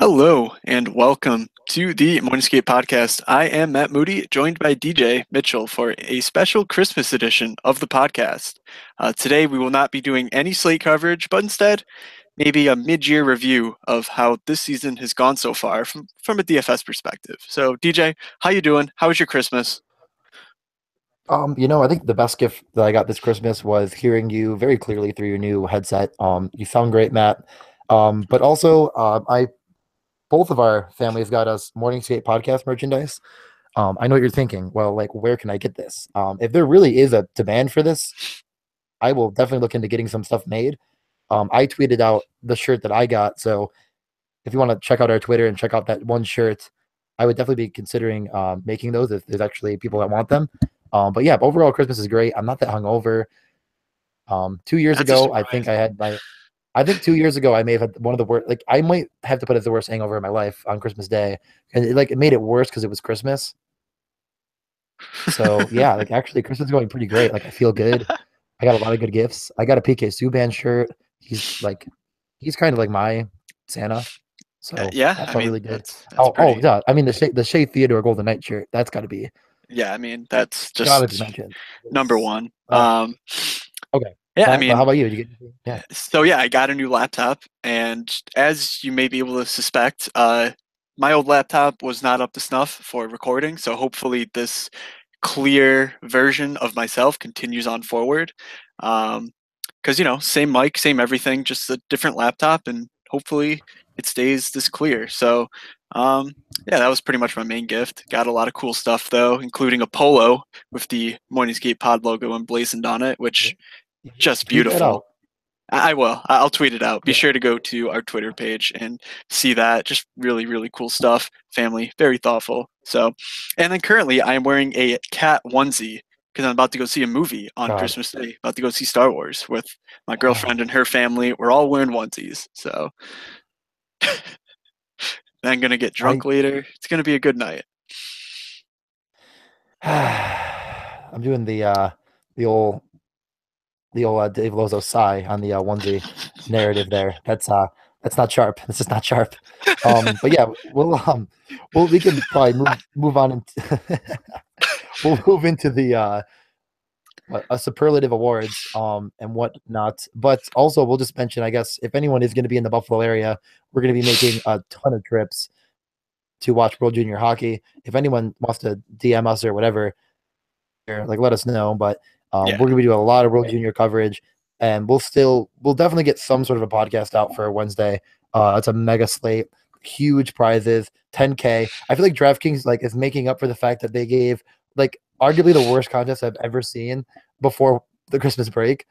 Hello and welcome to the Morningscape podcast. I am Matt Moody, joined by DJ Mitchell for a special Christmas edition of the podcast. Today, we will not be doing any slate coverage, but instead, maybe a mid-year review of how this season has gone so far from a DFS perspective. So, DJ, how you doing? How was your Christmas? I think the best gift that I got this Christmas was hearing you very clearly through your new headset. You sound great, Matt. But also, I both of our families got us Morning Skate podcast merchandise. I know what you're thinking. Well, like, where can I get this? If there really is a demand for this, I will definitely look into getting some stuff made. I tweeted out the shirt that I got, so if you want to check out our Twitter and check out that one shirt, I would definitely be considering making those if there's actually people that want them. But yeah, overall Christmas is great. I'm not that hungover. 2 years That's a ago, I think surprise. I had my. I think 2 years ago I may have had one of the worst. Like I might have to put it as the worst hangover in my life on Christmas Day, and it made it worse because it was Christmas. So yeah, like actually Christmas is going pretty great. Like I feel good. I got a lot of good gifts. I got a PK Subban shirt. He's kind of like my Santa. So Yeah, that I felt mean really good. that's Oh pretty. yeah. I mean the Shea Theodore Golden Knight shirt. That's Yeah, I mean that's gotta be just mentioned. number It's, one. oh, okay. Yeah, I But mean how about you? Did you get anything? Yeah. So yeah, I got a new laptop, and as you may be able to suspect, my old laptop was not up to snuff for recording. So hopefully, this clear version of myself continues on forward. Because same mic, same everything, just a different laptop, and hopefully it stays this clear. So um, yeah, that was pretty much my main gift. Got a lot of cool stuff though, including a polo with the Morningscape Pod logo emblazoned on it, Yeah. which You just tweet that beautiful. out. I will. I'll tweet it out. Be Yeah. sure to go to our Twitter page and see that. Just really, really cool stuff. Family, very thoughtful. So, and then currently I am wearing a cat onesie because I'm about to go see a movie on God. Christmas Day. About to go see Star Wars with my girlfriend Oh. and her family. We're all wearing onesies. So, then I'm gonna get I drunk later. It's gonna be a good night. I'm doing the old Dave Lozo sigh on the onesie narrative there. That's not sharp. This is not sharp. But yeah, we can probably move on into we'll move into the superlative awards and whatnot. But also we'll just mention, I guess, if anyone is going to be in the Buffalo area, we're going to be making a ton of trips to watch World Junior Hockey. If anyone wants to DM us or whatever, like let us know. But Yeah. we're gonna be doing a lot of World Junior coverage, and we'll definitely get some sort of a podcast out for Wednesday. It's a mega slate, huge prizes, 10K. I feel like DraftKings like is making up for the fact that they gave like arguably the worst contest I've ever seen before the Christmas break.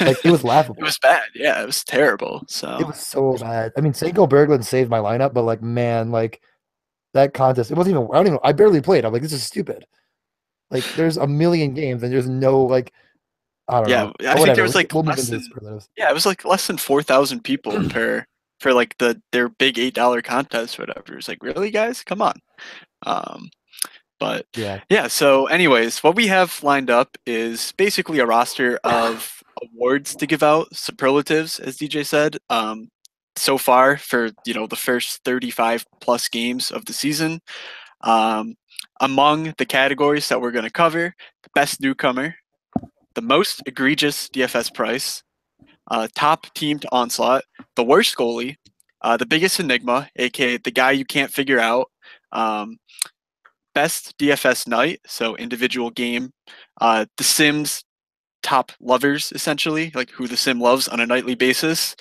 Like it was It laughable. was bad. Yeah, it was terrible. It So was so bad. I mean, Seiko Berglund saved my lineup, but like man, like that contest, it wasn't even. I don't even. I barely played. I'm like, this is stupid. Like, there's a million games, and there's no like I don't yeah, know. I But think there whatever. was like We'll move less into the than superlatives. yeah, it was like less than 4,000 people per for like their big $8 contest or whatever. It's like, really, guys? Come on. Um, but Yeah. yeah, so anyways, what we have lined up is basically a roster of awards to give out, superlatives, as DJ said. So far for the first 35 plus games of the season. Um, among the categories that we're going to cover, the best newcomer, the most egregious DFS price, top team to onslaught, the worst goalie, the biggest enigma, aka the guy you can't figure out, um, best DFS night, so individual game, the Sims top lovers, essentially, like who the Sim loves on a nightly basis.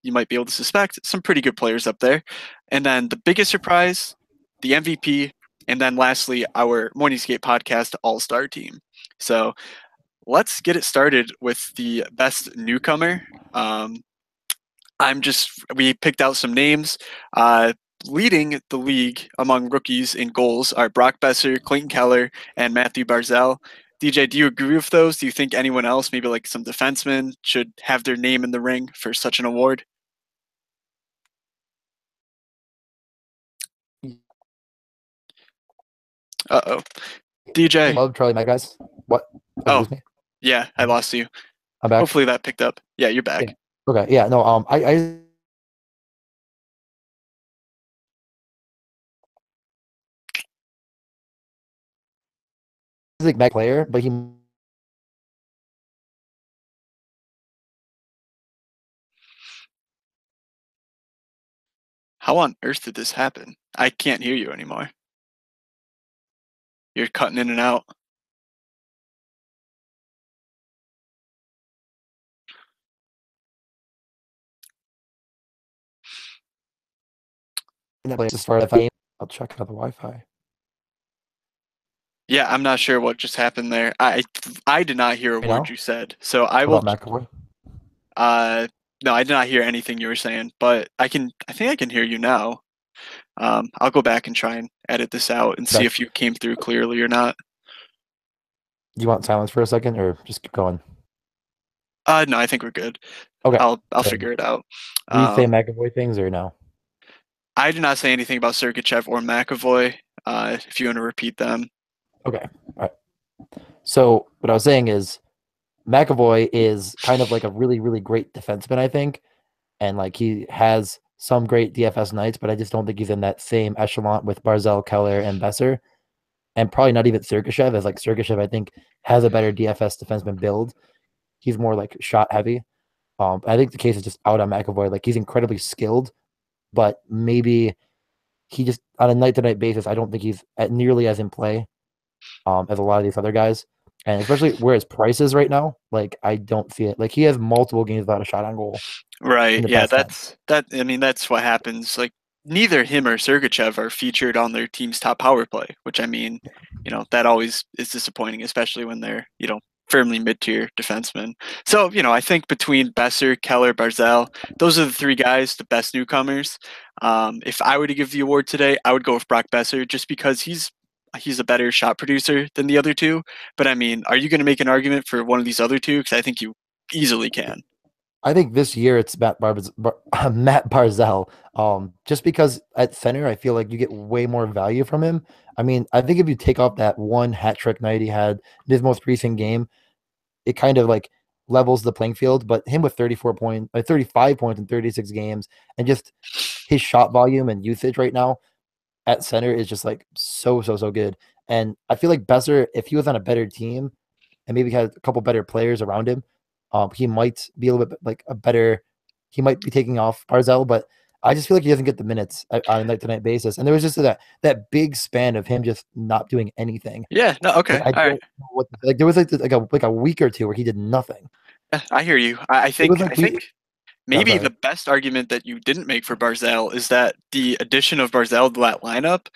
You might be able to suspect some pretty good players up there. And then the biggest surprise, the MVP, and then lastly, our Morningscape podcast all star team. So let's get it started with the best newcomer. Um, we picked out some names. Leading the league among rookies in goals are Brock Besser, Clayton Keller, and Matthew Barzell. DJ, do you agree with those? Do you think anyone else, maybe like some defensemen, should have their name in the ring for such an award? Uh oh. I DJ. love Charlie Mack, guys. What? Oh, did you Oh, lose me? yeah, I lost you. I'm back. Hopefully that picked up. Yeah, you're Yeah. back. Okay. Yeah. No. I like Mac player, but he How on earth did this happen? I can't hear you anymore. You're cutting in and out. in that player to start a game. I'll check out the Wi-Fi. Yeah, I'm not sure what just happened there. I did not hear a You word know you said. So I will about McAvoy? uh no, I did not hear anything you were saying, but I think I can hear you now. I'll go back and try and edit this out and see Back. if you came through clearly or not. Do you want silence for a second, or just keep going? No, I think we're good. Okay. I'll So, figure it out. do you say Um, McAvoy things or no? I did not say anything about Sergachev or McAvoy. If you want to repeat them. Okay. All right. So what I was saying is McAvoy is kind of like a really, really great defenseman, I think, and like he has some great DFS nights, but I just don't think he's in that same echelon with Barzell, Keller, and Besser, and probably not even Sergachev. As like Sergachev, I think has a better DFS defenseman build. He's more like shot heavy. I think the case is just out on McAvoy. Like he's incredibly skilled, but maybe he just on a night to night basis, I don't think he's nearly as in play as a lot of these other guys. And especially where his price is right now, like I don't see it. Like he has multiple games without a shot on goal in Right. the Yeah, past 10. that's that. I mean, that's what happens. Like, neither him or Sergachev are featured on their team's top power play, which I mean, that always is disappointing, especially when they're, firmly mid-tier defensemen. So, I think between Besser, Keller, Barzell, those are the three guys, the best newcomers. If I were to give the award today, I would go with Brock Besser just because he's a better shot producer than the other two. But I mean, are you going to make an argument for one of these other two? Because I think you easily can. I think this year it's Matt Barzell. Just because at center, I feel like you get way more value from him. I mean, I think if you take off that one hat trick night he had in his most recent game, it kind of like levels the playing field. But him with 35 points in 36 games, and just his shot volume and usage right now at center is just like so good. And I feel like Besser, if he was on a better team and maybe had a couple better players around him, he might be a little bit like a better. He might be taking off Barzell, but I just feel like he doesn't get the minutes on a night to night basis. And there was just that big span of him just not doing anything. Yeah, no, Like okay, I all right. don't know what like there was like a week or two where he did nothing. Yeah, I hear you. I It was think like I we. think I'm maybe the sorry. best argument that you didn't make for Barzell is that the addition of Barzell to that lineup,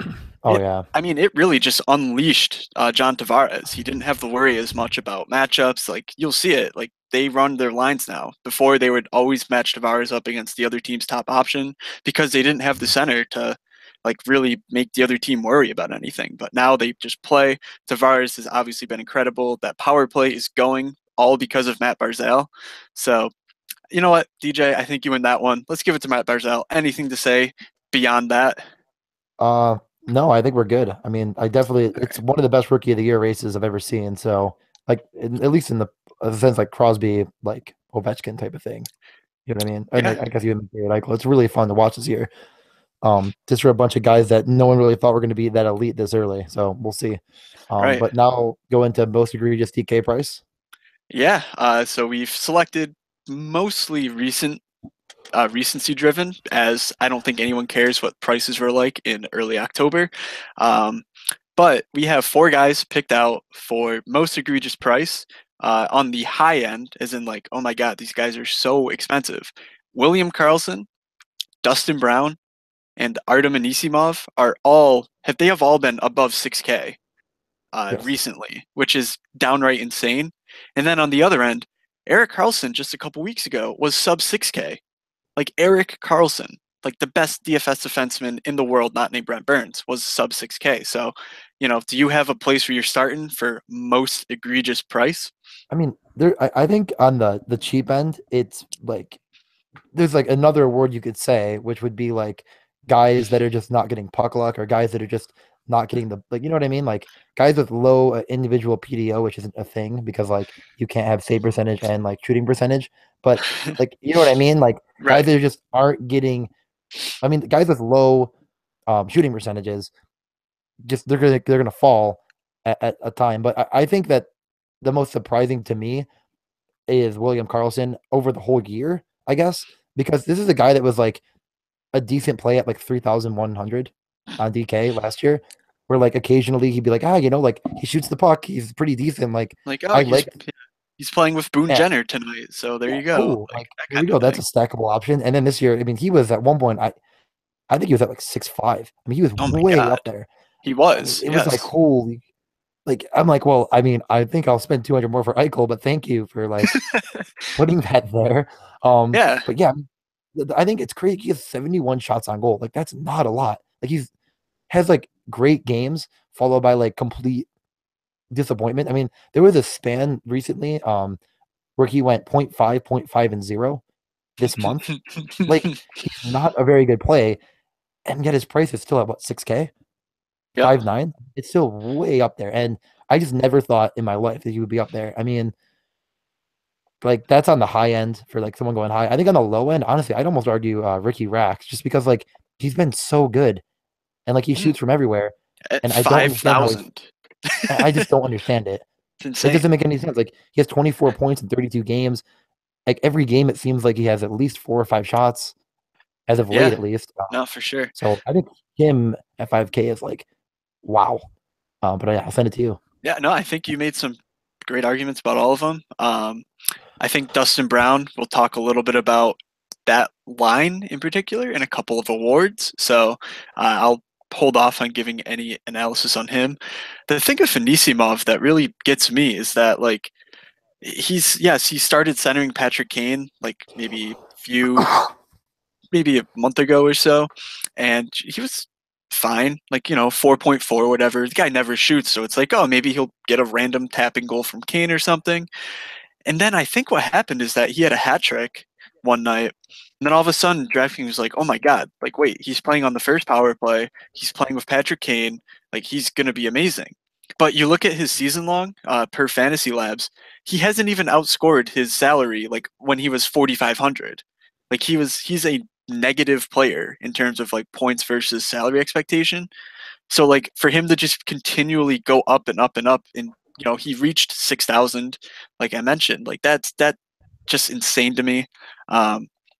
Oh yeah, I mean, it really just unleashed John Tavares. He didn't have to worry as much about matchups. Like you'll see it. Like they run their lines now. Before they would always match Tavares up against the other team's top option because they didn't have the center to like really make the other team worry about anything. But now they just play. Tavares has obviously been incredible. That power play is going all because of Matt Barzell. So you know what, DJ? I think you win that one. Let's give it to Matt Barzell. Anything to say beyond that? no, I think we're good. I mean, I definitely it's one of the best rookie of the year races I've ever seen. So, like, at least in the sense like Crosby, like Ovechkin type of thing. You know what I mean? And Yeah, I guess even Michael. It's really fun to watch this year. Just for a bunch of guys that no one really thought were going to be that elite this early. So we'll see. right. But now go into most egregious DK price. Yeah. So we've selected mostly recency driven, as I don't think anyone cares what prices were like in early October. Um, but we have four guys picked out for most egregious price on the high end, as in like, oh my god, these guys are so expensive. William Carlson, Dustin Brown, and Artem Anisimov have all been above 6K Yes. recently, which is downright insane. And then on the other end, Eric Carlson just a couple weeks ago was sub 6K. Like Eric Carlson, like the best DFS defenseman in the world, not named Brent Burns, was sub 6K. So, do you have a place where you're starting for most egregious price? I mean, I think on the cheap end, it's like there's like another award you could say, which would be like guys that are just not getting puck luck or guys that are just not getting the like you know what I mean? Like guys with low individual PDO, which isn't a thing because like you can't have save percentage and like shooting percentage. But like you know what I mean? Like guys Right. that just aren't getting I mean guys with low shooting percentages just they're gonna fall. at a time. But I think that the most surprising to me is William Karlsson over the whole year, I guess, because this is a guy that was like a decent play at like 3,100 on DK last year, where like occasionally he'd be like, like he shoots the puck, he's pretty decent. Like Like, oh, I he's like, he's playing with Boone yeah, Jenner tonight, so there yeah, you go, cool. like Like that there you kind go. of That's a thing. stackable option. And then this year, I mean, he was at one point, I think he was at like 6'5". I mean, he was Oh my way God, up there. he And was, it was like, yes. holy, like I'm like, well, I mean, I think I'll spend 200 more for Eichel, but thank you for like putting that there. Yeah. But yeah, I think it's crazy. He has 71 shots on goal. Like that's not a lot. Like he's has like great games followed by like complete disappointment. I mean, there was a span recently where he went point five, and 0 this month. Like he's not a very good play, and yet his price is still at what 6K, Yep. 5.9. It's still way up there, and I just never thought in my life that he would be up there. I mean, like that's on the high end for like someone going high. I think on the low end, honestly, I'd almost argue Ricky Rax, just because like he's been so good and like he Mm, shoots from everywhere, at and I don't understand how he's. 5,000. I just don't understand it. It's It doesn't insane. make any sense. Like he has 24 points in 32 games. Like every game, it seems like he has at least 4 or 5 shots as of late, Yeah, at least. no, for sure. So I think him at 5K is like wow. But I'll send it to you. Yeah, no, I think you made some great arguments about all of them. I think Dustin Brown, we'll talk a little bit about that line in particular and a couple of awards. So I'll hold off on giving any analysis on him. The thing with Anisimov that really gets me is that like yes, he started centering Patrick Kane like maybe a month ago or so, and he was fine, like 4.4 or whatever. The guy never shoots, so it's like, oh, maybe he'll get a random tapping goal from Kane or something. And then I think what happened is that he had a hat trick one night, and then all of a sudden DraftKings was like, oh my god, like wait, he's playing on the first power play, he's playing with Patrick Kane, like he's gonna be amazing. But you look at his season long per Fantasy Labs, he hasn't even outscored his salary like when he was 4,500. Like he's a negative player in terms of like points versus salary expectation. So like for him to just continually go up and up and up, and he reached 6,000, like I mentioned, like that just insane to me.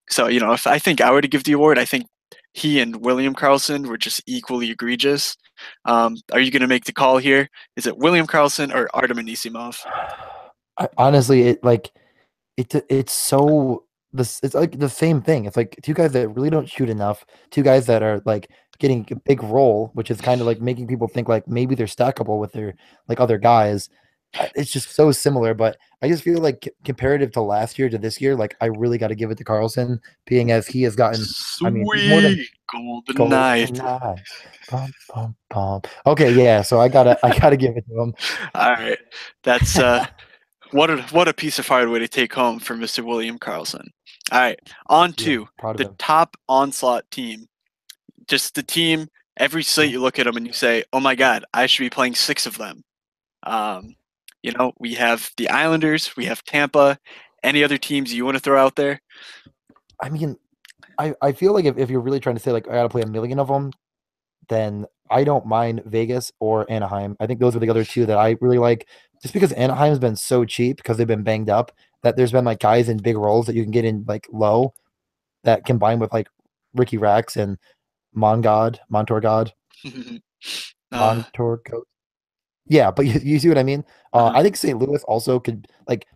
So if I think I were to give the award, I think he and William Karlsson were just equally egregious. Are you going to make the call here? Is it William Karlsson or Artem Anisimov? Honestly, it's so this it's like the same thing. It's like two guys that really don't shoot enough, two guys that are like getting a big role, which is kind of like making people think like maybe they're stackable with their like other guys. It's just so similar, but I just feel like comparative to last year to this year, like I really got to give it to Carlson, being as he has gotten. I mean, he's more than Sweet Golden golden Knight. eyes. Bum, bum, bum. Okay, yeah, so I gotta give it to him. All right, that's what a piece of hardware to take home for Mr. William Karlsson. All right, on Yeah, to proud of the him. top onslaught team. Just the team. Every slate you look at them and you say, "Oh my God, I should be playing six of them." Um, we have the Islanders, we have Tampa. Any other teams you want to throw out there? I mean, I feel like if you're really trying to say like I gotta play a million of them, then I don't mind Vegas or Anaheim. I think those are the other two that I really like, just because Anaheim's been so cheap because they've been banged up that there's been like guys in big roles that you can get in like low that combine with like Ricky Rax and Montour God, uh, Montour Coat. Yeah, but you see what I mean? uh, I think St. Louis also could like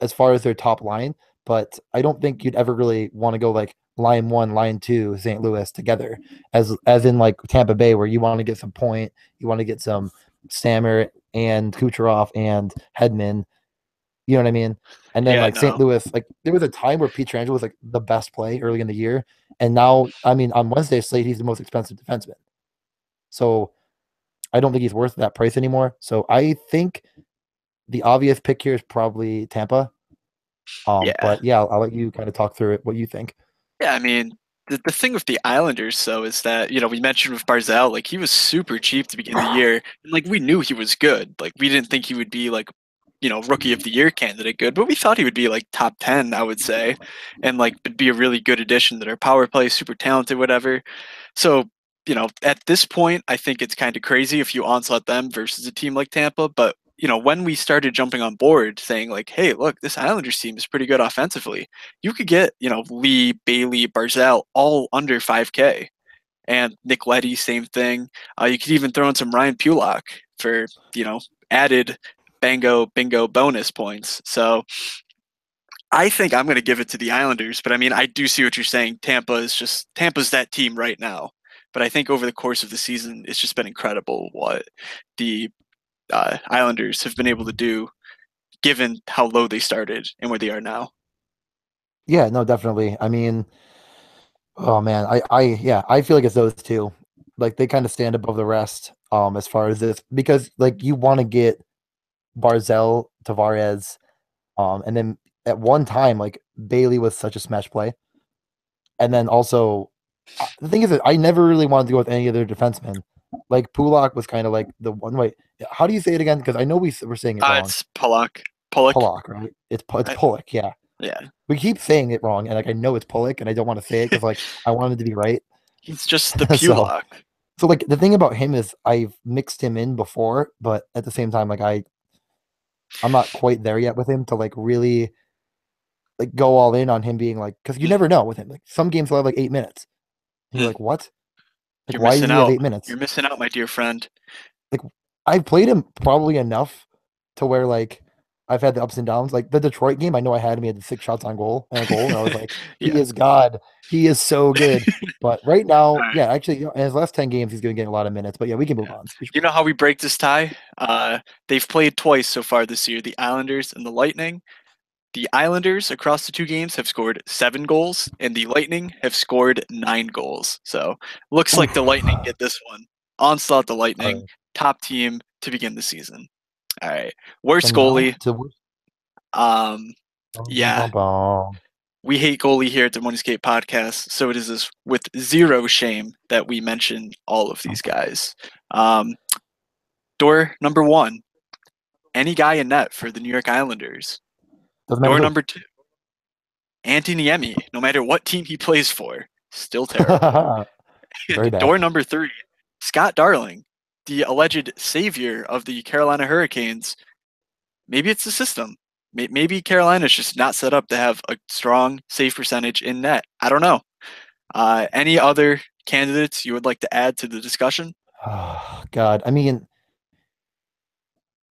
as far as their top line, but I don't think you'd ever really want to go like line one, line two, St. Louis together, as in like Tampa Bay, where you want to get some point, you want to get some Stammer and Kucherov and Hedman. You know what I mean? And then yeah, like St. no, Louis, like there was a time where Pietrangelo was like the best play early in the year, and now I mean on Wednesday's slate he's the most expensive defenseman. So I don't think he's worth that price anymore. So I think the obvious pick here is probably Tampa. yeah, But yeah, I'll let you kind of talk through it. What you think? yeah. I mean, the thing with the Islanders, though, is that we mentioned with Barzell, like he was super cheap to begin the year, and like we knew he was good. Like we didn't think he would be like rookie of the year candidate good, but we thought he would be like top 10, I would say, and like would be a really good addition to their power play, super talented, whatever. So at this point, I think it's kind of crazy if you onslaught them versus a team like Tampa. But, when we started jumping on board saying, like, hey, look, this Islanders team is pretty good offensively, you could get, Lee, Bailey, Barzell all under 5K. And Nick Leddy, same thing. You could even throw in some Ryan Pulak for, added bingo bonus points. So I think I'm going to give it to the Islanders, but I mean, I do see what you're saying. Tampa's that team right now. But I think over the course of the season, it's just been incredible what the Islanders have been able to do, given how low they started and where they are now. Yeah, no, definitely. I mean, oh man, yeah, I feel like it's those two. Like they kind of stand above the rest, as far as this because like you want to get Barzell, Tavares, and then at one time, like Bailey was such a smash play. And then also, the thing is that I never really wanted to go with any other defenseman. Like Pulak was kind of like the one. Wait, how do you say it again? Because I know we're saying it wrong. It's Pollock. Pollock. Polak, right? It's Pollock. Yeah, Yeah. we keep saying it wrong, and like I know it's Pollock, and I don't want to say it because like I wanted to be right. He's just the so Pulak. so like the thing about him is I've mixed him in before, but at the same time, like I'm not quite there yet with him to like really like go all in on him being like because you never know with him. Like some games will have like 8 minutes, and you're like, what? Like, You're why does missing he have out. 8 minutes? You're missing out, my dear friend. Like, I've played him probably enough to where like I've had the ups and downs. Like the Detroit game, I know I had him. He had 6 shots on goal and a goal, and I was like, he Yeah. is God. He is so good. But right All now, right. yeah, actually, in his last 10 games, he's going to get a lot of minutes. But yeah, we can move Yeah. on. You know how we break this tie? They've played twice so far this year, the Islanders and the Lightning. The Islanders across the 2 games have scored 7 goals, and the Lightning have scored 9 goals. So looks like Oof. the Lightning get this one. Onslaught the All Lightning, right. top team to begin the season. All right, worst From now goalie. to Um, bum, bum, yeah, bum, bum. we hate goalie here at the Morning Skate Podcast, so it is this with zero shame that we mention all of these guys. Um, door number one, any guy in net for the New York Islanders. Doesn't matter Door who. number two, Antti Niemi, no matter what team he plays for, still terrible. Very And bad. door number three, Scott Darling, the alleged savior of the Carolina Hurricanes. Maybe it's the system. Maybe Carolina's just not set up to have a strong save percentage in net. I don't know. Any other candidates you would like to add to the discussion? Oh, God, I mean,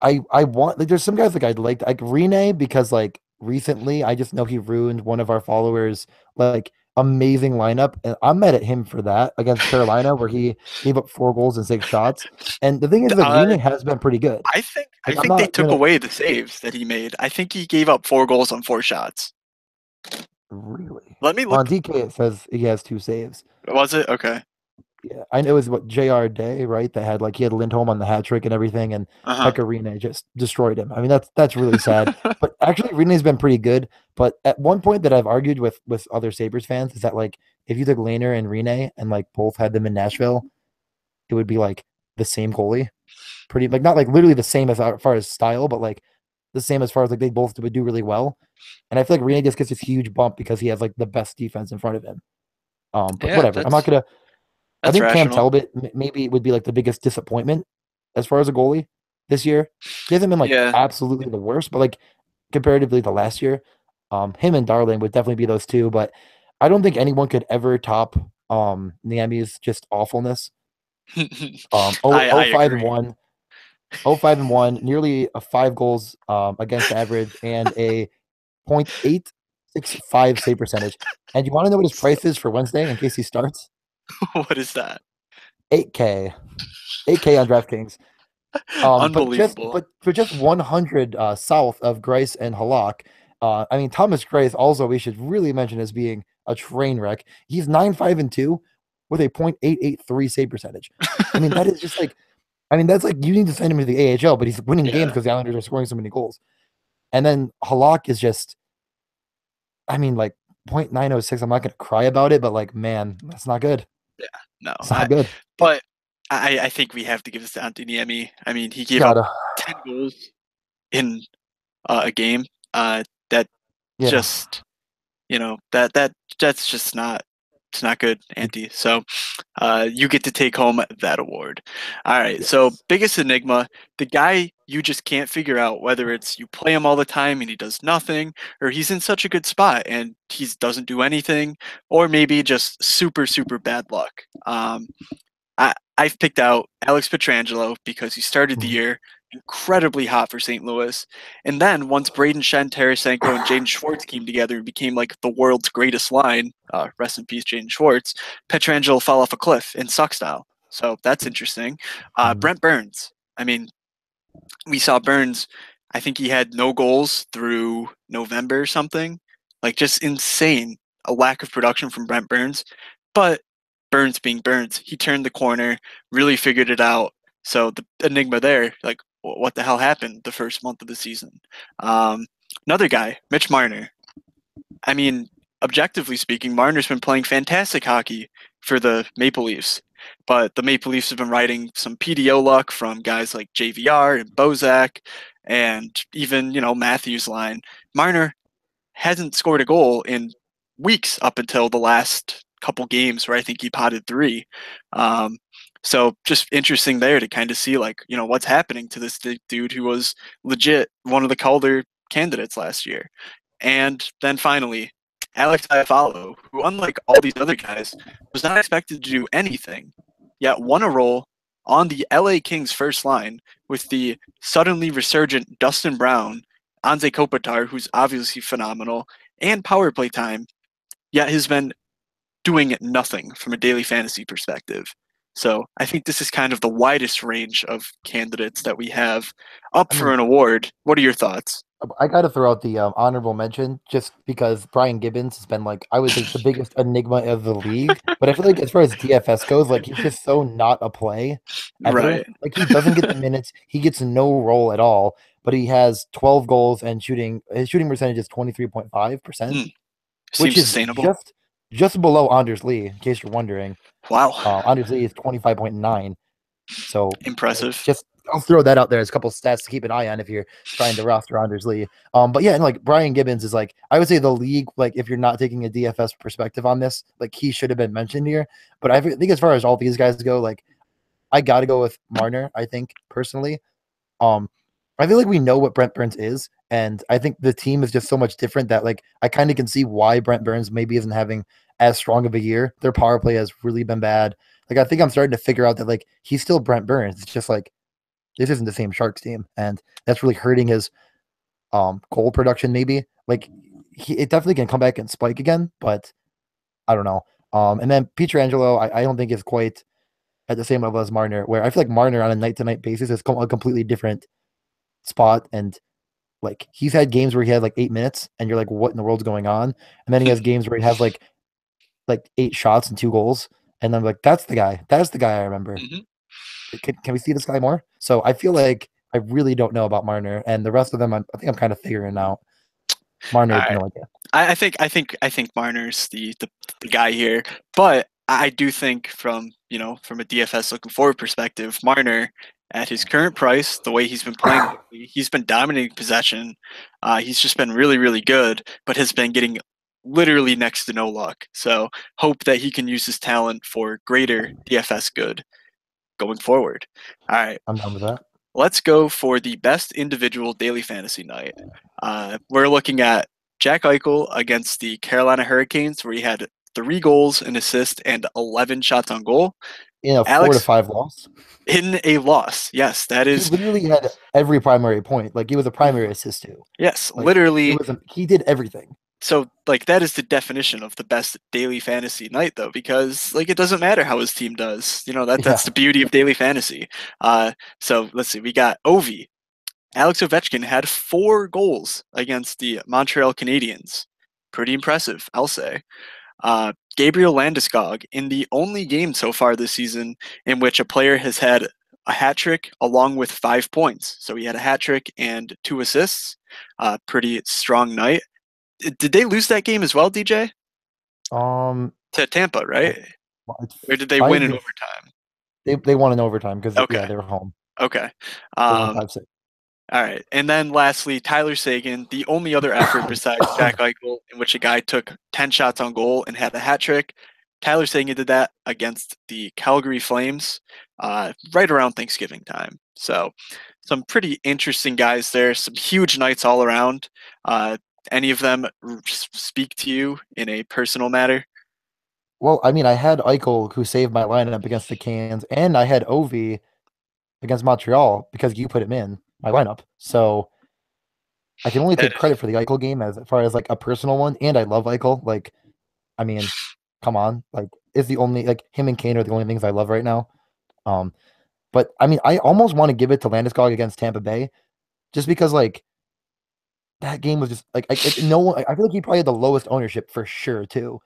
I want like there's some guys like I'd like Rene because like recently I just know he ruined one of our followers like amazing lineup and I'm mad at him for that against Carolina where he gave up 4 goals and 6 shots. And the thing is like Uh, Rene has been pretty good. I think I Like I'm think they not took gonna away the saves that he made. I think he gave up 4 goals on 4 shots. really Let me on look. DK it says he has 2 saves. Was it okay? Yeah, I know it was what JR Day, right? That had like he had Lindholm on the hat trick and everything, and Uh Pekka Rinne just destroyed him. I mean, that's really sad. huh. But actually, Rinne's been pretty good. But at one point that I've argued with other Sabres fans is that like if you took Lehner and Rinne and like both had them in Nashville, it would be like the same goalie, pretty like not like literally the same as far as style, but like the same as far as like they both would do really well. And I feel like Rinne just gets this huge bump because he has like the best defense in front of him. But Yeah, whatever. I'm not gonna I that's think Cam rational. Talbot maybe would be like the biggest disappointment as far as a goalie this year. He hasn't been like Yeah. absolutely the worst, but like comparatively to last year, him and Darling would definitely be those two. But I don't think anyone could ever top Niemi's just awfulness. I 5 and agree. 1, 5 and 1, nearly a 5 goals against average and a 0.865 save percentage. And you want to know what his price is for Wednesday in case he starts? What is that? 8K. 8K on DraftKings. Unbelievable. But for just 100 south of Grice and Halak, I mean Thomas Grice also we should really mention as being a train wreck. He's 9-5-2 with a .883 save percentage. I mean that is just like I mean that's like you need to send him to the AHL, but he's winning games Yeah. because the Islanders are scoring so many goals. And then Halak is just I mean like .906. I'm not gonna cry about it, but like man, that's not good. Yeah. No. It's not good. But I think we have to give this to Antti Niemi. I mean, he gave up Gotta 10 goals in a game. That yeah. just that's just not. It's not good, Andy. So you get to take home that award. All right. So Yes. biggest enigma, the guy you just can't figure out whether it's you play him all the time and he does nothing, or he's in such a good spot and he doesn't do anything, or maybe just super super bad luck. I've picked out Alex Petrangelo because he started the Mhm. year incredibly hot for St. Louis. And then once Braden Shen, Tarasenko, and Jaden Schwartz came together and became like the world's greatest line, rest in peace, Jaden Schwartz, Petrangelo fell off a cliff and sucks now. So that's interesting. Mhm. Brent Burns. I mean, we saw Burns. I think he had no goals through November or something. Like just insane. A lack of production from Brent Burns. But Burns being Burns, he turned the corner, really figured it out. So the enigma there, like what the hell happened the first month of the season? Um, Another guy, Mitch Marner. I mean, objectively speaking, Marner's been playing fantastic hockey for the Maple Leafs. But the Maple Leafs have been riding some PDO luck from guys like JVR and Bozak and even, Matthews line. Marner hasn't scored a goal in weeks up until the last couple games where I think he potted three. Um, so just interesting there to kind of see like, what's happening to this dude who was legit one of the Calder candidates last year. And then finally, Alex Iafallo, who, unlike all these other guys, was not expected to do anything, yet won a role on the LA Kings first line with the suddenly resurgent Dustin Brown, Anze Kopitar, who's obviously phenomenal, and power play time, yet has been doing nothing from a daily fantasy perspective. So I think this is kind of the widest range of candidates that we have up I for mean, an award. What are your thoughts? I got to throw out the honorable mention just because Brian Gibbons has been like I would say the biggest enigma of the league. But I feel like as far as DFS goes, like he's just so not a play ever. Right. Like he doesn't get the minutes, he gets no role at all. But he has 12 goals and shooting. His shooting percentage is 23.5%, which Seems is sustainable. just below Anders Lee. In case you're wondering, Wow. Anders Lee is 25.9. So Impressive. just I'll throw that out there as a couple stats to keep an eye on if you're trying to roster Anders Lee. But yeah, and like Brian Gibbons is like I would say the league, like if you're not taking a DFS perspective on this, like he should have been mentioned here. But I think as far as all these guys go, like I got to go with Marner. I think personally, um, I feel like we know what Brent Burns is, and I think the team is just so much different that like I kind of can see why Brent Burns maybe isn't having as strong of a year. Their power play has really been bad. Like I think I'm starting to figure out that like he's still Brent Burns. It's just like this isn't the same Sharks team, and that's really hurting his goal production. Maybe like it definitely can come back and spike again, but I don't know. And then Pietrangelo, I don't think is quite at the same level as Marner. Where I feel like Marner on a night to night basis is a completely different spot, and like he's had games where he had like 8 minutes, and you're like, what in the world's going on? And then he has games where he has like 8 shots and 2 goals, and I'm like, that's the guy. That's the guy I remember. Mhm. Can we see this guy more? So I feel like I really don't know about Marner, and the rest of them, I think I'm kind of figuring out. All Marner, right. no idea. I think Marner's the guy here, but I do think from a DFS looking forward perspective, Marner at his current price, the way he's been playing lately, he's been dominating possession. He's just been really really good, but has been getting literally next to no luck. So hope that he can use his talent for greater DFS good going forward. All right. I'm done with that. Let's go for the best individual daily fantasy night. We're looking at Jack Eichel against the Carolina Hurricanes, where he had 3 goals, an assist, and 11 shots on goal. In a four to Alex, five loss, in a loss. Yes, that he is. literally had every primary point. Like he was a primary assist too. Yes, Like literally. he did everything. So, like, that is the definition of the best daily fantasy night, though, because, like, it doesn't matter how his team does. That's Yeah. the beauty of daily fantasy. So let's see. We got Ovi. Alex Ovechkin had 4 goals against the Montreal Canadiens. Pretty impressive, I'll say. Gabriel Landeskog in the only game so far this season in which a player has had a hat trick along with 5 points. So he had a hat trick and 2 assists. Pretty strong night. Did they lose that game as well, DJ? Um. To Tampa, I, right? well, it's Or did they win five in to overtime? they won in overtime because Okay, yeah they were home. okay. They won Um, 5-6. All right. And then lastly, Tyler Sagan, the only other effort besides Jack Eichel in which a guy took 10 shots on goal and had a hat trick. Tyler Seguin did that against the Calgary Flames right around Thanksgiving time. So some pretty interesting guys there, some huge nights all around. Any of them speak to you in a personal matter? Well, I mean, I had Eichel who saved my lineup against the Cans, and I had Ovi against Montreal because you put him in my lineup. So I can only That take credit for the Eichel game as far as like a personal one, and I love Eichel. Like, I mean, come on, like it's the only like him and Kane are the only things I love right now. Um, but I mean, I almost want to give it to Landeskog against Tampa Bay, just because like that game was just like no one. I feel like he probably had the lowest ownership for sure too.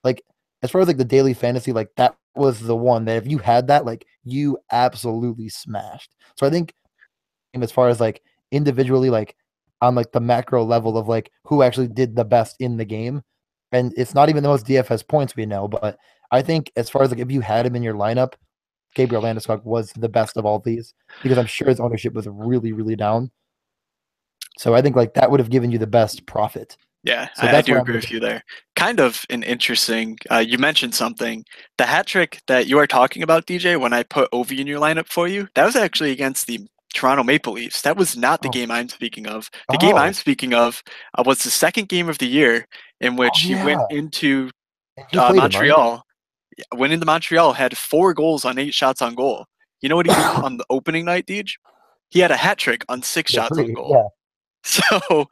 Like as far as like the daily fantasy, like that was the one that if you had that, like you absolutely smashed. So I think as far as like individually, like on like the macro level of like who actually did the best in the game, and it's not even the most DFS points we know, but I think as far as like if you had him in your lineup, Gabriel Landeskog was the best of all these because I'm sure his ownership was really, really down. So I think like that would have given you the best profit. Yeah, So I that's do where I'm agree going with to you there. Kind of an interesting. You mentioned something. The hat trick that you are talking about, DJ, when I put Ovi in your lineup for you, that was actually against the Toronto Maple Leafs. That was not the Oh, game I'm speaking of. The game I'm oh, speaking of was the second game of the year in oh which you went yeah. into And you played him, right? Montreal. Went into Montreal, had 4 goals on 8 shots on goal. You know what he did on the opening night, DJ? He had a hat trick on 6 shots on Three. goal. Yeah. So,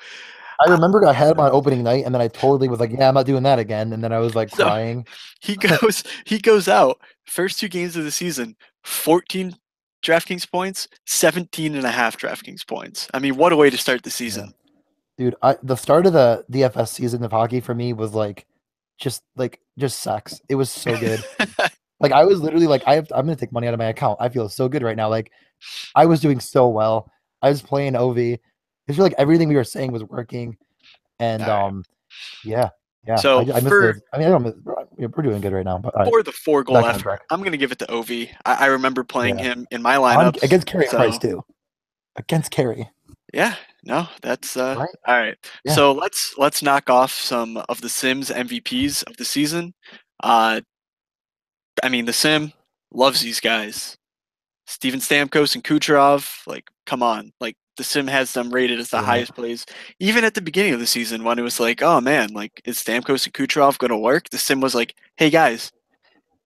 I uh, remember I had him on opening night, and then I totally was like, "Yeah, I'm not doing that again." And then I was like so crying. he goes out first 2 games of the season, 14 DraftKings points, 17 and a half DraftKings points. I mean, what a way to start the Yeah, season. dude. The start of the DFS season of hockey for me was just sex. It was so good. Like I was literally like, I'm gonna take money out of my account. I feel so good right now. Like I was doing so well. I was playing OV. I feel like everything we were saying was working. And All right. yeah, yeah. So I miss those. I mean, I don't miss, we're doing good right now, but for the 4 goal back on effort, track. I'm gonna give it to Ovi. I remember playing Yeah, him in my on lineups. against Carey Price So too. Against Carey, yeah, no, that's right? all right. Yeah. So let's knock off some of the Sims MVPs of the season. Uh, I mean, the Sim loves these guys. Steven Stamkos and Kucherov, like, come on. Like, the Sim has them rated as the Yeah. highest plays. Even at the beginning of the season, when it was like, oh man, like, is Stamkos and Kucherov going to work? The Sim was like, hey guys,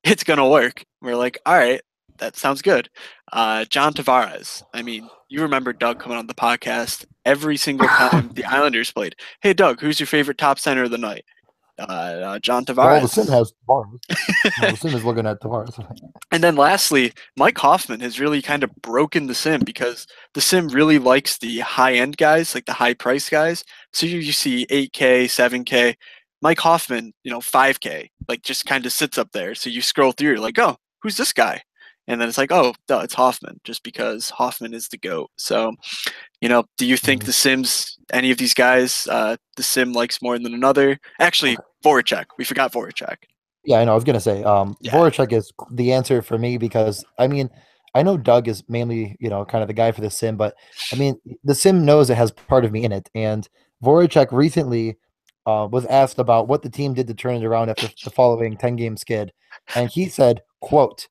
it's going to work. We're like, all right, that sounds good. John Tavares. I mean, you remember Doug coming on the podcast every single time the Islanders played. Hey, Doug, who's your favorite top center of the night? John Well, the Sim Tavares. has Tavares. Well, the Sim is looking at Tavares. And then lastly, Mike Hoffman has really kind of broken the sim because the sim really likes the high end guys, like the high price guys. So you see 8K, 7K. Mike Hoffman, 5K, like just kind of sits up there. So you scroll through, you're like, oh, who's this guy? And then it's like, oh, no, it's Hoffman, just because Hoffman is the GOAT. So, do you think Mhm. the Sims, any of these guys, the Sim likes more than another? Actually, Okay. Voracek. We forgot Voracek. Yeah, I know. I was gonna say, Yeah. Voracek is the answer for me because I mean, I know Doug is mainly, kind of the guy for the sim, but I mean, the sim knows it has part of me in it. And Voracek recently was asked about what the team did to turn it around after the following 10-game skid, and he said, "quote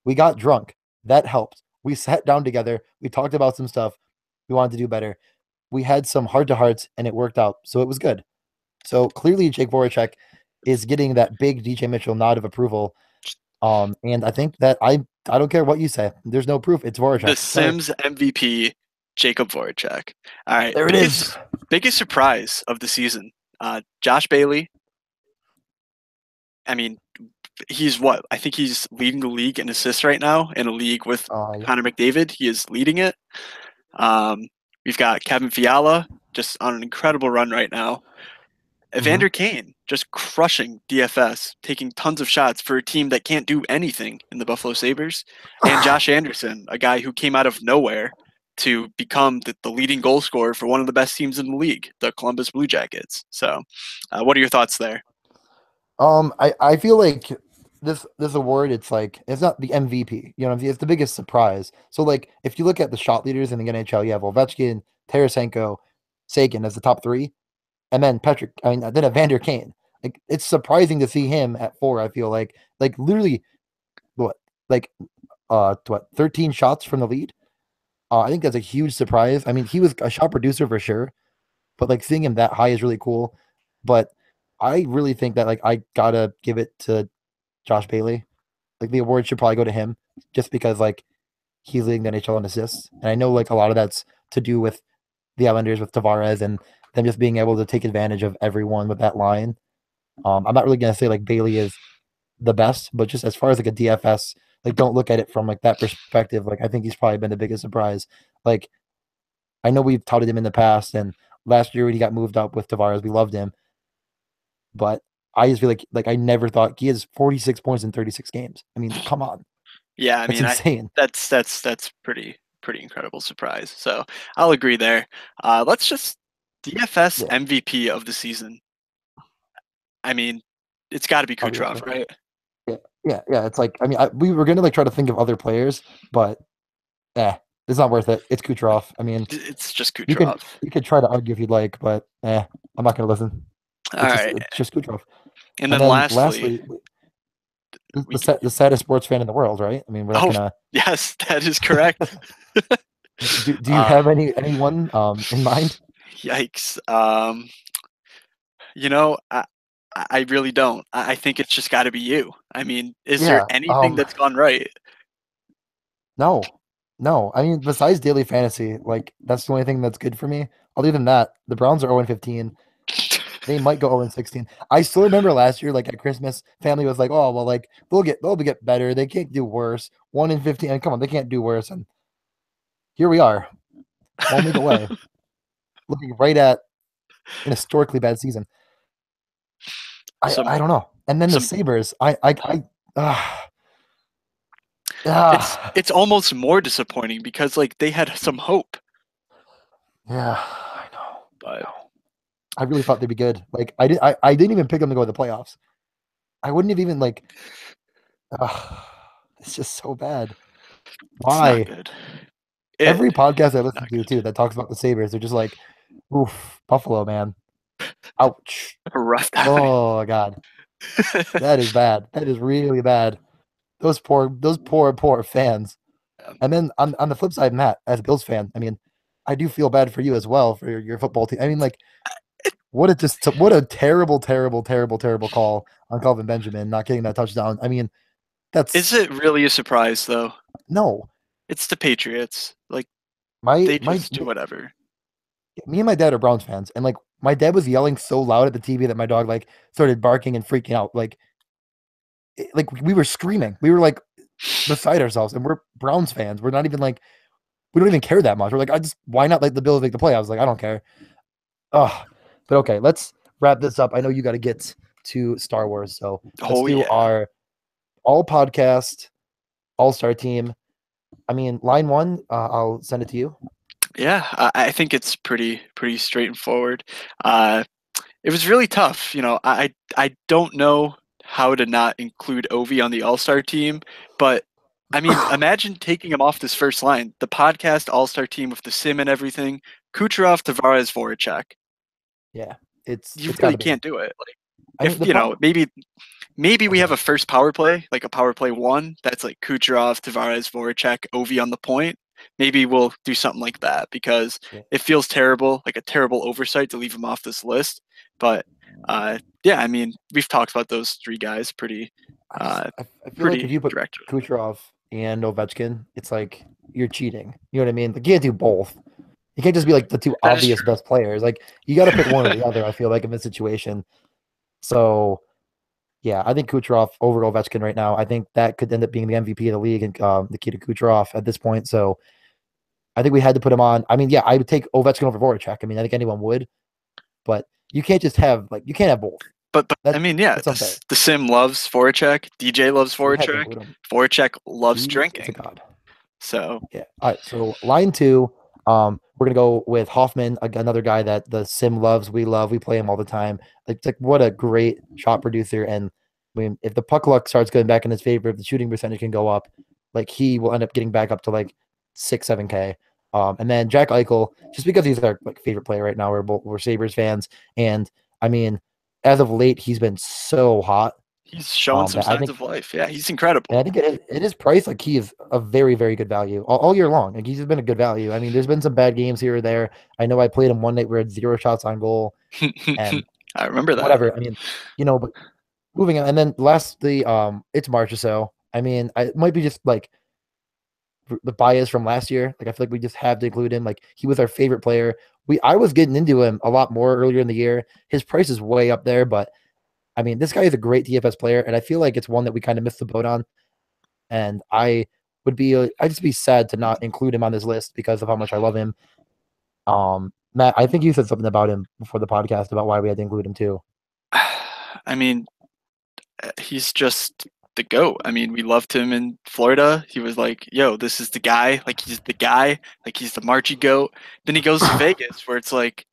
We got drunk. That helped. We sat down together. We talked about some stuff. We wanted to do better. We had some heart to hearts, and it worked out. So it was good." So clearly, Jake Voracek is getting that big DJ Mitchell nod of approval. And I think that I don't care what you say. There's no proof. It's The Voracek. Sorry. Sims MVP, Jacob Voracek. All right, There it is. biggest surprise of the season. Josh Bailey. I mean, he's what? I think he's leading the league in assists right now in a league with Yeah. Connor McDavid. He is leading it. Um, we've got Kevin Fiala just on an incredible run right now. Mhm. Evander Kane just crushing DFS, taking tons of shots for a team that can't do anything in the Buffalo Sabres. And Josh Anderson, a guy who came out of nowhere to become the leading goal scorer for one of the best teams in the league, the Columbus Blue Jackets. So, what are your thoughts there? I feel like this award, it's like it's not the MVP. You know, it's the biggest surprise. So like, if you look at the shot leaders in the NHL, you have Ovechkin, Tarasenko, Sagan as the top three, and then then Evander Kane. Like it's surprising to see him at 4. I feel like literally what like 13 shots from the lead. I think that's a huge surprise. I mean, he was a shot producer for sure, but like seeing him that high is really cool. But I really think that like I gotta give it to Josh Bailey. Like the award should probably go to him just because like he's leading the NHL in assists. And I know like a lot of that's to do with the Islanders with Tavares and them just being able to take advantage of everyone with that line. I'm not really gonna say like Bailey is the best, but just as far as like a DFS, like don't look at it from like that perspective. Like I think he's probably been the biggest surprise. Like I know we've touted him in the past, and last year when he got moved up with Tavares, we loved him. But I just feel like I never thought he has 46 points in 36 games. I mean, come on, Yeah, I that's mean, insane. that's pretty incredible surprise. So I'll agree there. Let's just DFS Yeah, MVP of the season. I mean, it's got to be Kucherov, obviously. right? Yeah, yeah. It's like I mean, we were gonna like try to think of other players, but it's not worth it. It's Kucherov. I mean, It's just you can Kucherov. you could try to argue if you'd like, but I'm not gonna listen. All right, It's just Kucherov. and And then then lastly, lastly, we get, the saddest sports fan in the world, right? I mean, we're not oh gonna. yes, that is correct. Do you uh, have anyone in mind? Yikes. You know, I really don't. I think it's just got to be you. I mean, is there Yeah. anything that's gone right? No, no. I mean, besides daily fantasy, like that's the only thing that's good for me. Other than that, the Browns are 0-15. They might go 0-16. I still remember last year, like at Christmas, family was like, "Oh, well, like they'll get better. They can't do worse. 1-15. And come on, they can't do worse." And here we are, 1 week away, looking right at an historically bad season. some I don't know. And then the some Sabres, I it's ah, it's almost more disappointing because like they had some hope, yeah, I know. I but know. I really thought they'd be good. Like I didn't even pick them to go to the playoffs. I wouldn't have even like. It's just so bad. it's not Why? good. Every It podcast I listen not to good. too that talks about the Sabres, they're just like, "Oof, Buffalo, man, ouch." A rough time. Oh God, that is bad. That is really bad. Those poor fans. And then on the flip side, Matt, as a Bills fan, I mean, I do feel bad for you as well for your football team. I mean, like, what a terrible, terrible, terrible, terrible call on Calvin Benjamin not getting that touchdown. I mean, Is that's it really a surprise though? no. It's the Patriots. Like My they my just do whatever. me and my dad are Browns fans, and like my dad was yelling so loud at the TV that my dog like started barking and freaking out. Like we were screaming. We were like beside ourselves, and we're Browns fans. We're not even like we don't even care that much. We're like, I just why not let the Bills make the playoffs? Like I don't care. Oh, but okay, let's wrap this up. I know you got to get to Star Wars, so let's Oh do yeah. our all podcast all star team. I mean, line one, I'll send it to you. Yeah, I think it's pretty straightforward. Uh, it was really tough. You know, I don't know how to not include Ovi on the All Star team, but I mean, imagine taking him off this first line, the podcast All Star team with the sim and everything. Kucherov, Tavares, Voracek. Yeah, You it's got really to be. can't do it. Like I mean, if the you know, problem. maybe we have Uh, a first power play, like a power play one, that's like Kucherov, Tavares, Voracek, Ovi on the point. Maybe we'll do something like that because yeah, it feels terrible, like a terrible oversight to leave him off this list. But yeah, I mean, we've talked about those three guys uh, I feel like if pretty you put directly. Kucherov and Ovechkin, it's like you're cheating. You know what I mean? Like you can't do both. You can't just be like the two That is obvious true. best players. Like you got to pick one or the other. I feel like in this situation. So yeah, I think Kucherov over Ovechkin right now. I think that could end up being the MVP of the league and Nikita Kucherov at this point. So I think we had to put him on. I mean, yeah, I would take Ovechkin over Voracek. I mean, I think anyone would, but you can't just have like you can't have both. But I That mean, yeah, that's unfair. the sim loves Voracek, DJ loves We had to Voracek, include him. Voracek loves He is a drinking. god. So Yeah. All right. So line two, we're gonna go with Hoffman, another guy that the sim loves. We love. We play him all the time. Like, it's like what a great shot producer. And I mean, if the puck luck starts going back in his favor, if the shooting percentage can go up, like he will end up getting back up to like 6, 7K. And then Jack Eichel, just because he's our like favorite player right now, we're Sabres fans, and I mean. as of late, he's been so hot. He's showing some That I signs think, of life. Yeah, he's and I incredible. think it is priced like he is a very, very good value all year long. Like he's been a good value. I mean, there's been some bad games here or there. I know I played him one night where he had 0 shots on goal and I remember that. whatever. I mean, but moving on, and then lastly, it's March or so. I mean, it might be just like the bias from last year. Like I feel like we just have to include him. Like he was our favorite player. I was getting into him a lot more earlier in the year. His price is way up there, but I mean, this guy is a great DFS player, and I feel like it's one that we kind of missed the boat on. And I'd just be sad to not include him on this list because of how much I love him. Matt, I think you said something about him before the podcast about why we had to include him too. I mean, he's just the GOAT. I mean, we loved him in Florida. He was like, yo, this is the guy. Like, he's the guy. Like, he's the Marchy GOAT. Then he goes to Vegas, where it's like,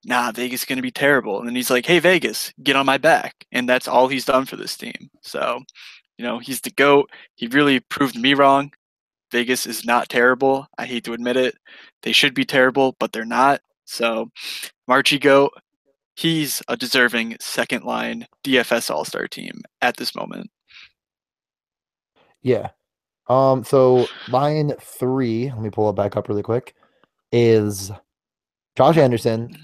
nah, Vegas is going to be terrible. And then he's like, hey, Vegas, get on my back. And that's all he's done for this team. So, he's the GOAT. He really proved me wrong. Vegas is not terrible. I hate to admit it. They should be terrible, but they're not. So, Marchy GOAT, he's a deserving second line DFS All Star team at this moment. Yeah. So line 3, let me pull it back up really quick, is Josh Anderson,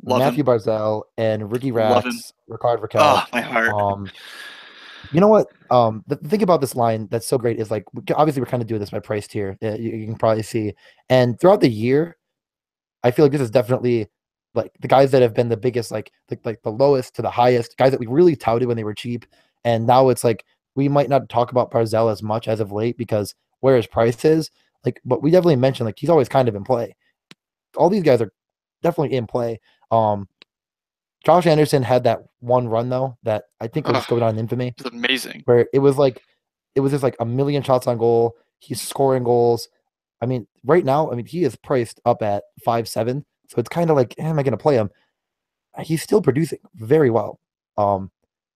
Love him. Matthew Barzal, and Ricky Love him. Rax, Ricard Raquel. Oh, my heart. You know what? The thing about this line that's so great is like obviously we're kind of doing this by price tier. You can probably see, and throughout the year, I feel like this is definitely like the guys that have been the biggest, like the lowest to the highest, guys that we really touted when they were cheap, and now it's like we might not talk about Barzell as much as of late because where his price is, like, but we definitely mentioned like he's always kind of in play. All these guys are definitely in play. Josh Anderson had that one run though that I think will just go down in infamy, It's amazing. where it was just like a million shots on goal. He's scoring goals. I mean, right now, I mean, he is priced up at 5.7, so it's kind of like, am I going to play him? He's still producing very well.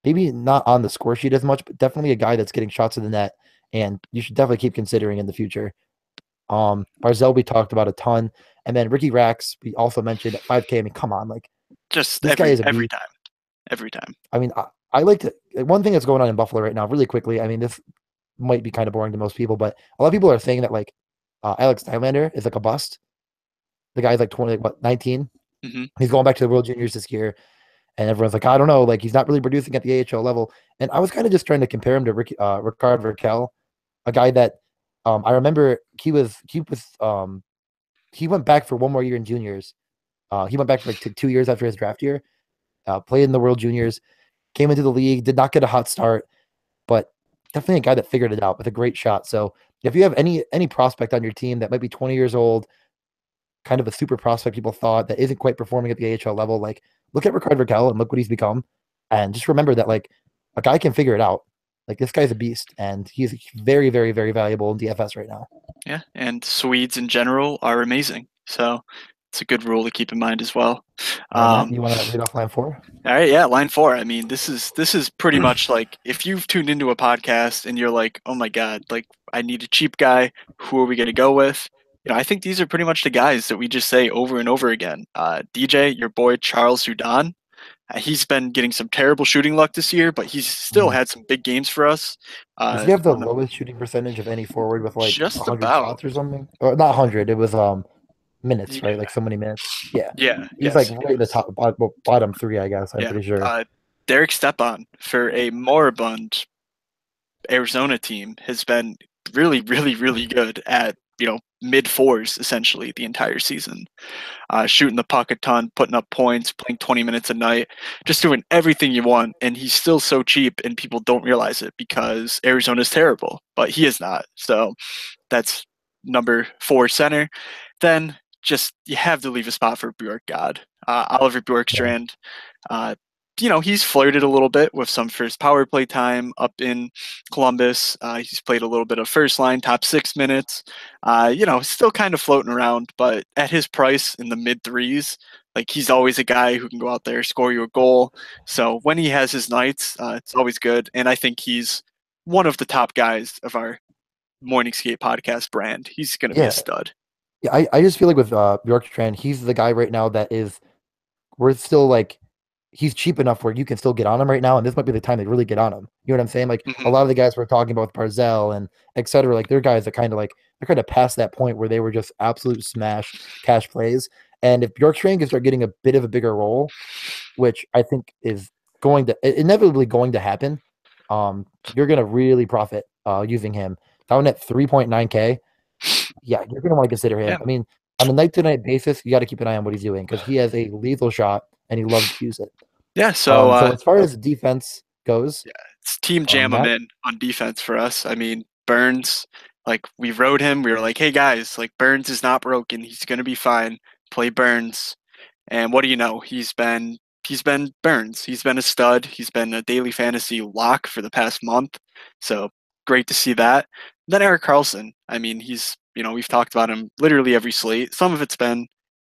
Maybe not on the score sheet as much, but definitely a guy that's getting shots in the net, and you should definitely keep considering in the future. Barzell we talked about a ton, and then Ricky Rax we also mentioned at 5K. I mean, come on, like Just this guy is every time. Every time. I mean, I like to one thing that's going on in Buffalo right now, really quickly. I mean, this might be kind of boring to most people, but a lot of people are saying that like Alex Nylander is like a bust. The guy's like 20, like, 19. Mm-hmm. He's going back to the World Juniors this year, and everyone's like, I don't know, like he's not really producing at the AHL level. And I was kind of just trying to compare him to Ricard Raquel, a guy that I remember he went back for one more year in juniors. He went back for like 2 years after his draft year. Played in the World Juniors, came into the league, did not get a hot start, but definitely a guy that figured it out with a great shot. So if you have any prospect on your team that might be 20 years old, kind of a super prospect people thought that isn't quite performing at the AHL level, like look at Ricard Raquel and look what he's become. And just remember that like a guy can figure it out. Like this guy's a beast and he's very, very, very valuable in DFS right now. Yeah, and Swedes in general are amazing. So it's a good rule to keep in mind as well. Matt, you want to read off line 4? All right, yeah, line 4. I mean, this is pretty much like if you've tuned into a podcast and you're like, oh my god, like I need a cheap guy. Who are we gonna go with? I think these are pretty much the guys that we just say over and over again. DJ, your boy Charles Hudon. He's been getting some terrible shooting luck this year, but he's still had some big games for us. Does he have the lowest shooting percentage of any forward with like just 100 about shots or something? Or not 100, it was minutes, yeah. right? Like so many minutes. Yeah. Yeah. He's like right in the top bottom 3, I guess. I'm pretty sure. Derek Stepan for a moribund Arizona team has been really, really, really good at mid fours essentially the entire season, shooting the puck a ton, putting up points, playing 20 minutes a night, just doing everything you want. And he's still so cheap, and people don't realize it because Arizona's terrible, but he is not. So that's number 4 center. Then just you have to leave a spot for Bjork God, Oliver Bjorkstrand. He's flirted a little bit with some first power play time up in Columbus. He's played a little bit of first line, top 6 minutes. Still kind of floating around, but at his price in the mid threes, like he's always a guy who can go out there, score you a goal. So when he has his nights, it's always good. And I think he's one of the top guys of our Morning Skate podcast brand. He's going to be a stud. Yeah, I just feel like with Bjorkstrand, he's the guy right now that is, we're still like, he's cheap enough where you can still get on him right now, and this might be the time to really get on him. You know what I'm saying? Like a Hmm. lot of the guys we're talking about with Barzell and et cetera, like they're guys that kind of like they're kind of past that point where they were just absolute smash cash plays. And if Bjorkstrand can start getting a bit of a bigger role, which I think is going to inevitably going to happen, you're going to really profit using him. Down at 3.9K, yeah, you're going to want to consider him. Yeah. I mean, on a night to night basis, you got to keep an eye on what he's doing because he has a lethal shot and he loves to use it. Yeah. So So as far as defense goes, it's team jam him Matt, in on defense for us. I mean, Burns, like we rode him. We were like, hey guys, like Burns is not broken. He's gonna be fine. Play Burns. And what do you know? He's been Burns. He's been a stud. He's been a daily fantasy lock for the past month. So great to see that. Then Eric Carlson. I mean, we've talked about him literally every slate. Some of it's been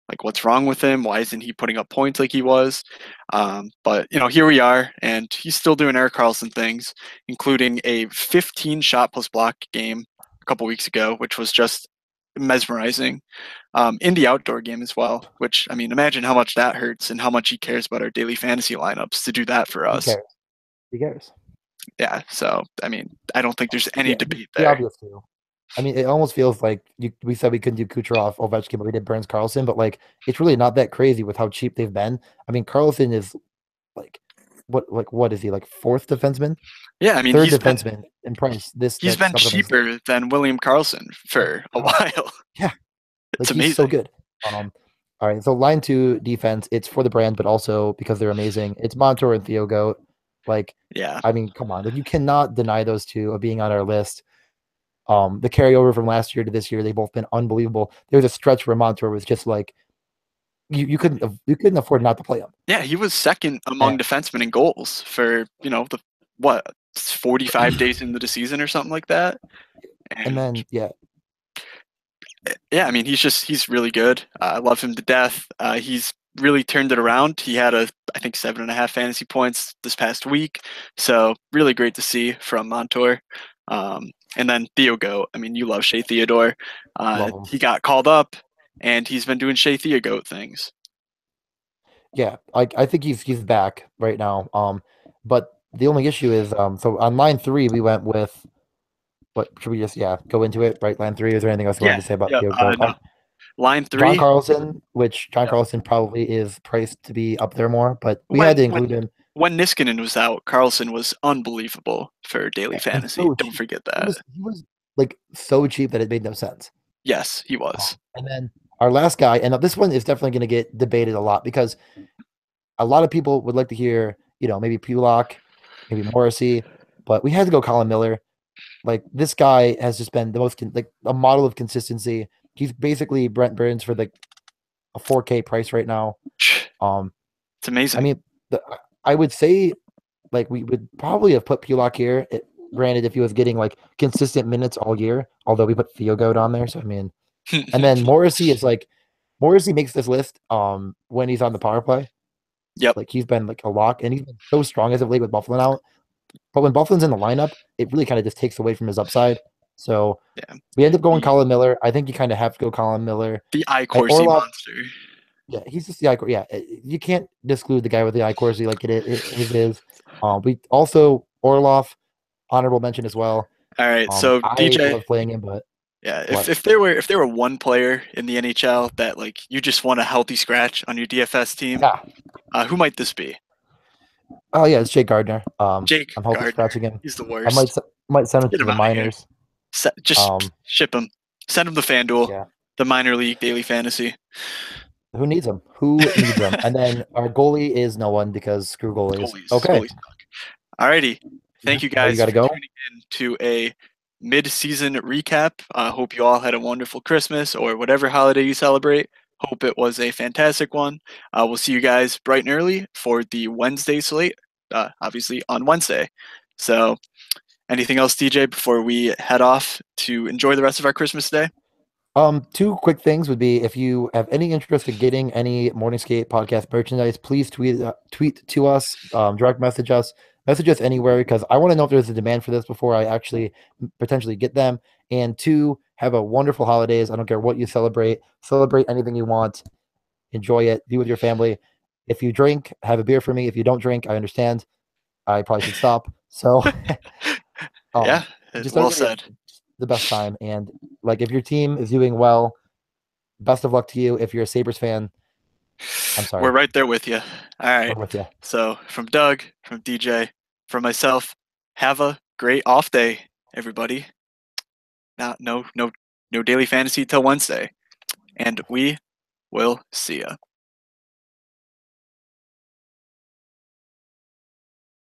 like, what's wrong with him? Why isn't he putting up points like he was? But here we are, and he's still doing Eric Carlson things, including a 15 shot plus block game a couple weeks ago, which was just mesmerizing. In the outdoor game as well, which I mean, imagine how much that hurts and how much he cares about our daily fantasy lineups to do that for who us. cares? Who cares? Yeah, so I mean, I don't think there's any Yeah, debate the there. obvious too. I mean, it almost feels like we said we couldn't do Kucherov, Ovechkin, but we did Burns Carlson, but like it's really not that crazy with how cheap they've been. I mean, Carlson is like what is he like fourth defenseman, Yeah, I mean, third defenseman in price this he's been next upcoming slate. cheaper than William Carlson Yeah, for a while. yeah, It's like he's so amazing. good. All right, so line two defense, it's for the brand, but also because they're amazing. It's Montour and Theo Goat. Like, Yeah. I mean, come on, like you cannot deny those two of being on our list. The carryover from last year to this year, they've both been unbelievable. There was a stretch where Montour was just like you couldn't afford not to play him. Yeah, he was second And, among defensemen in goals for, the what, 45 days into the season or something like that. and And then yeah, yeah, I mean, he's really good. I love him to death. He's really turned it around. He had I think 7.5 fantasy points this past week. So really great to see from Montour. And then Theo Goat. I mean, you love Shea Theodore. love him. He got called up and he's been doing Shea Theo Goat things. Yeah, I think he's back right now. But the only issue is so on line three we went with what should we just go into it right line three? Is there anything else you wanted Yeah. to say about Yep. Theo Goat? No. Line John three. Carlson, which John Yep. Carlson probably is priced to be up there more, but we When had to when include him. when Niskanen was out, Carlson was unbelievable for daily And fantasy. so Don't cheap. forget He that. was he was like so cheap that it made no sense. Yes, he was. And then our last guy, and this one is definitely going to get debated a lot because a lot of people would like to hear, maybe Pulak, maybe Morrissey, but we had to go Colin Miller. Like this guy has just been the most like a model of consistency. He's basically Brent Burns for like a 4K price right now. Um, It's I amazing. mean, I would say like we would probably have put Pulak here. Granted, if he was getting like consistent minutes all year, although we put Theo Goat on there, so I mean, and then Morrissey is like Morrissey makes this list when he's on the power play. Yep. Like he's been like a lock, and he's been so strong as of late with Buffalo out. But when Buffalo's in the lineup, it really kind of just takes away from his upside. So Yeah. we end up going The, Colin Miller. I think you kind of have to go Colin Miller. the I And Corsi Orlov, monster. yeah, he's just the eye. Yeah, you can't disclude the guy with the eye Corsi like it is. We also Orlov, honorable mention as well. All right. So I DJ, love playing him, but yeah, what? if there were one player in the NHL that like you just want a healthy scratch on your DFS team, Yeah. who might this be? Oh yeah, it's Jake Gardner. Jake I'm healthy Gardner. scratching him. He's the I worst. might send him Get to him the out of here. minors. Just ship him. Send him to FanDuel, Yeah. the minor league daily fantasy. Who needs him? Who needs him? And then our goalie is no one because screw goalies. Okay. Goalies suck. Alrighty. Thank you Now you guys got for to go. tuning in to a mid-season recap. I hope you all had a wonderful Christmas or whatever holiday you celebrate. Hope it was a fantastic one. We'll see you guys bright and early for the Wednesday slate, obviously on Wednesday. So, anything else, DJ, before we head off to enjoy the rest of our Christmas day? Two quick things would be if you have any interest in getting any Morning Skate podcast merchandise, please tweet to us, direct message us anywhere because I want to know if there's a demand for this before I actually potentially get them. And two, have a wonderful holidays. I don't care what you celebrate anything you want, enjoy it, be with your family. If you drink, have a beer for me. If you don't drink, I understand. I probably should stop. So, Yeah, just well everybody have said. the best time. And like, if your team is doing well, best of luck to you. If you're a Sabres fan, I'm We're sorry. right there with you. All We're right. with you. So from Doug, from DJ, from myself, have a great off day, everybody. No daily fantasy till Wednesday, and we will see ya.